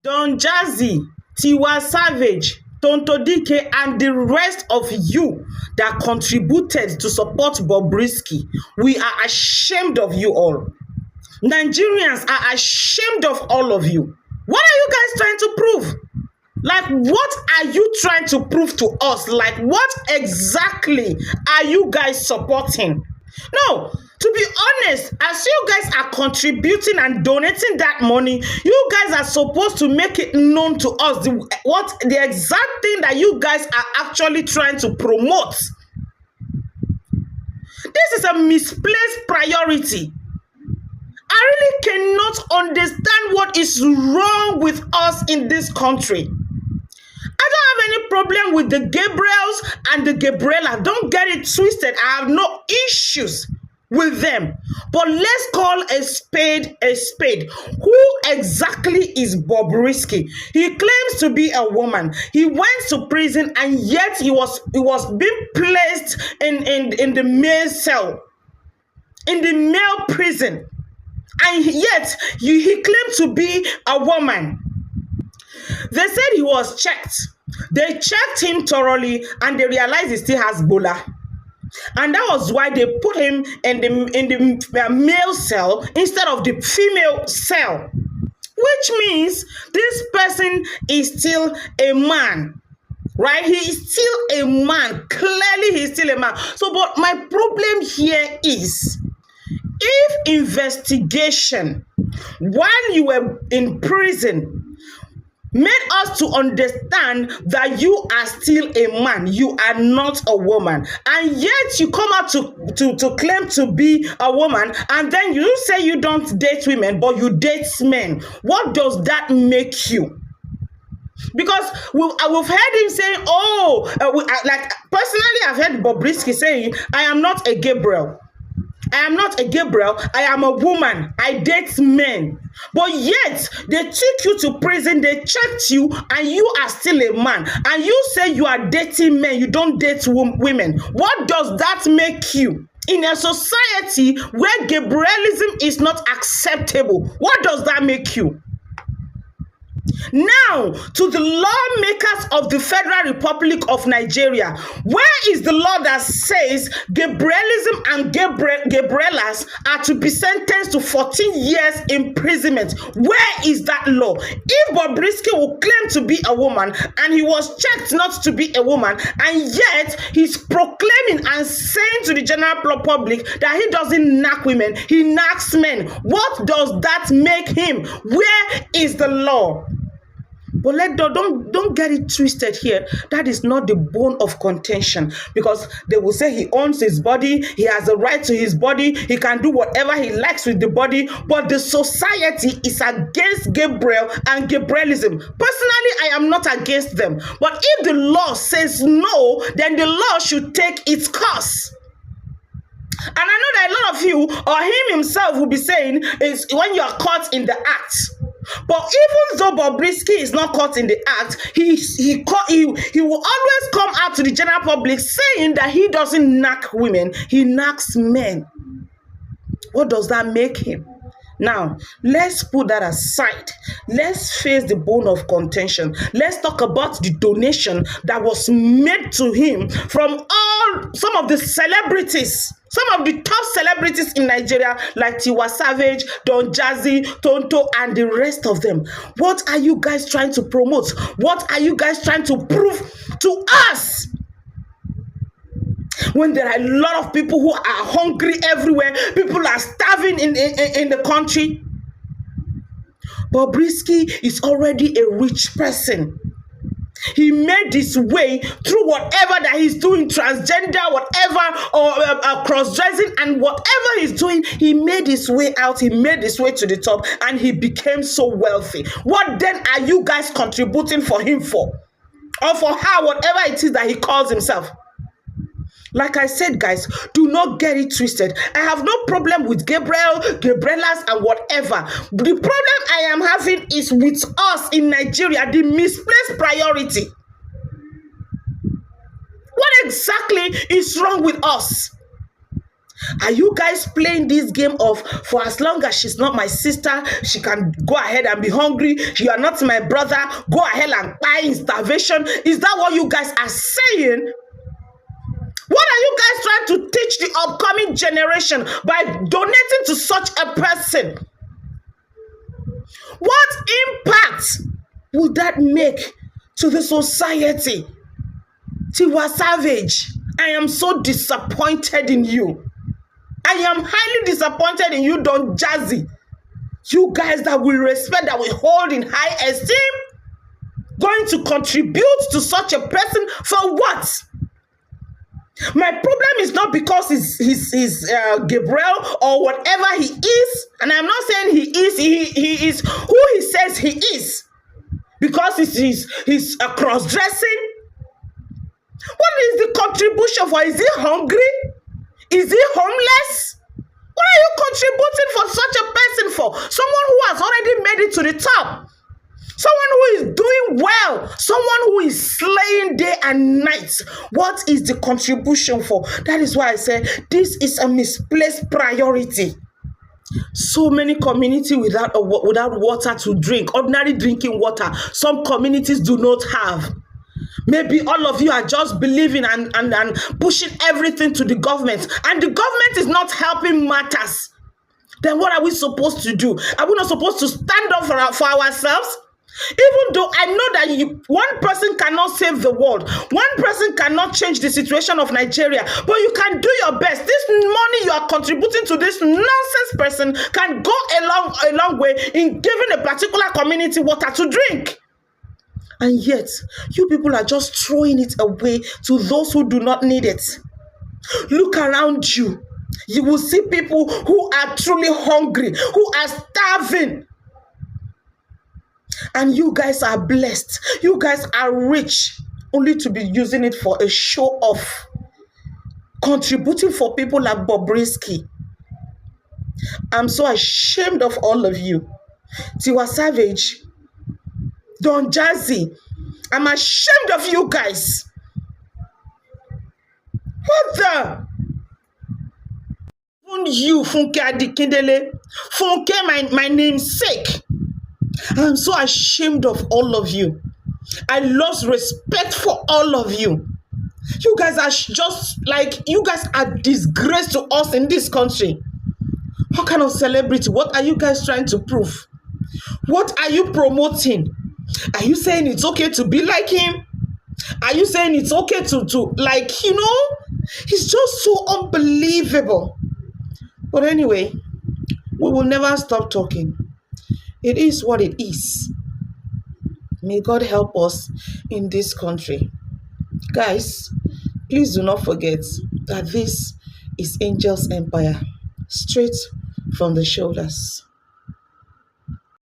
Donjazzy, Tiwa Savage, Tonto Dike, and the rest of you that contributed to support Bobrisky, we are ashamed of you all. Nigerians are ashamed of all of you. What are you guys trying to prove? Like, what are you trying to prove to us? Like, what exactly are you guys supporting? No, to be honest, as you guys are contributing and donating that money, you guys are supposed to make it known to us the exact thing that you guys are actually trying to promote. This is a misplaced priority. I really cannot understand what is wrong with us in this country. I don't have any problem with the Gabriels and the Gabriela. Don't get it twisted. I have no issues with them. But let's call a spade a spade. Who exactly is Bobrisky? He claims to be a woman. He went to prison and yet he was being placed in the male cell, in the male prison. And yet he claimed to be a woman. They said he was checked. They checked him thoroughly and they realized he still has Ebola. And that was why they put him in the male cell instead of the female cell. Which means this person is still a man. Right? He is still a man. Clearly, he's still a man. So, but my problem here is, if investigation while you were in prison made us to understand that you are still a man, you are not a woman, and yet you come out to claim to be a woman, and then you say you don't date women, but you date men. What does that make you? Because we've heard him saying, like personally, I've heard Bobrisky saying, I am not a Gabriel. I am not a Gabriel. I am a woman. I date men. But yet, they took you to prison, they checked you, and you are still a man. And you say you are dating men, you don't date women. What does that make you? In a society where Gabrielism is not acceptable, what does that make you? Now, to the lawmakers of the Federal Republic of Nigeria, where is the law that says Gabrielism and Gabrielas are to be sentenced to 14 years imprisonment? Where is that law? If Bobrisky will claim to be a woman and he was checked not to be a woman, and yet he's proclaiming and saying to the general public that he doesn't knack women, he knacks men, what does that make him? Where is the law? But don't get it twisted here. That is not the bone of contention, because they will say he owns his body, he has a right to his body, he can do whatever he likes with the body, but the society is against Gabriel and Gabrielism. Personally, I am not against them. But if the law says no, then the law should take its course. And I know that a lot of you, or him himself, will be saying, is when you are caught in the act. But even though Bobrisky is not caught in the act, he will always come out to the general public saying that he doesn't knack women, he knacks men. What does that make him? Now, let's put that aside. Let's face the bone of contention. Let's talk about the donation that was made to him from some of the celebrities, some of the top celebrities in Nigeria, like Tiwa Savage, Donjazzy, Tonto, and the rest of them. What are you guys trying to promote? What are you guys trying to prove to us? When there are a lot of people who are hungry everywhere, people are starving in the country. Bobrisky is already a rich person. He made his way through whatever that he's doing, transgender, whatever, or cross-dressing, and whatever he's doing, he made his way out, he made his way to the top, and he became so wealthy. What then are you guys contributing for him for? Or for her, whatever it is that he calls himself? Like I said, guys, do not get it twisted. I have no problem with Gabriel, Gabrielas, and whatever. The problem I am having is with us in Nigeria, the misplaced priority. What exactly is wrong with us? Are you guys playing this game of, for as long as she's not my sister, she can go ahead and be hungry? You are not my brother, go ahead and die in starvation? Is that what you guys are saying? What are you guys trying to teach the upcoming generation by donating to such a person? What impact would that make to the society? Tiwa Savage, I am so disappointed in you. I am highly disappointed in you, Donjazzy. You guys that we respect, that we hold in high esteem, going to contribute to such a person for what? My problem is not because he's Gabriel or whatever he is, and I'm not saying he is who he says he is, because he's a cross-dressing. What is the contribution for? Is he hungry? Is he homeless? What are you contributing for such a person for? Someone who has already made it to the top. Someone who is doing well. Someone who is slaying day and night. What is the contribution for? That is why I said this is a misplaced priority. So many communities without water to drink, ordinary drinking water. Some communities do not have. Maybe all of you are just believing and pushing everything to the government, and the government is not helping matters. Then what are we supposed to do? Are we not supposed to stand up for ourselves? Even though I know that one person cannot save the world, one person cannot change the situation of Nigeria, but you can do your best. This money you are contributing to this nonsense person can go a long way in giving a particular community water to drink. And yet, you people are just throwing it away to those who do not need it. Look around you. You will see people who are truly hungry, who are starving. And you guys are blessed. You guys are rich, only to be using it for a show off. Contributing for people like Bobrisky. I'm so ashamed of all of you. Tiwa Savage, Donjazzy, I'm ashamed of you guys. What the? Even you, Funke Adikindele, Funke, my namesake. I'm so ashamed of all of you. I lost respect for all of you. You guys are just like, you guys are disgrace to us in this country. What kind of celebrity? What are you guys trying to prove? What are you promoting? Are you saying it's okay to be like him? Are you saying it's okay to like, you know? It's just so unbelievable. But anyway, we will never stop talking. It is what it is. May God help us in this country. Guys, please do not forget that this is Angel's Empire, straight from the shoulders.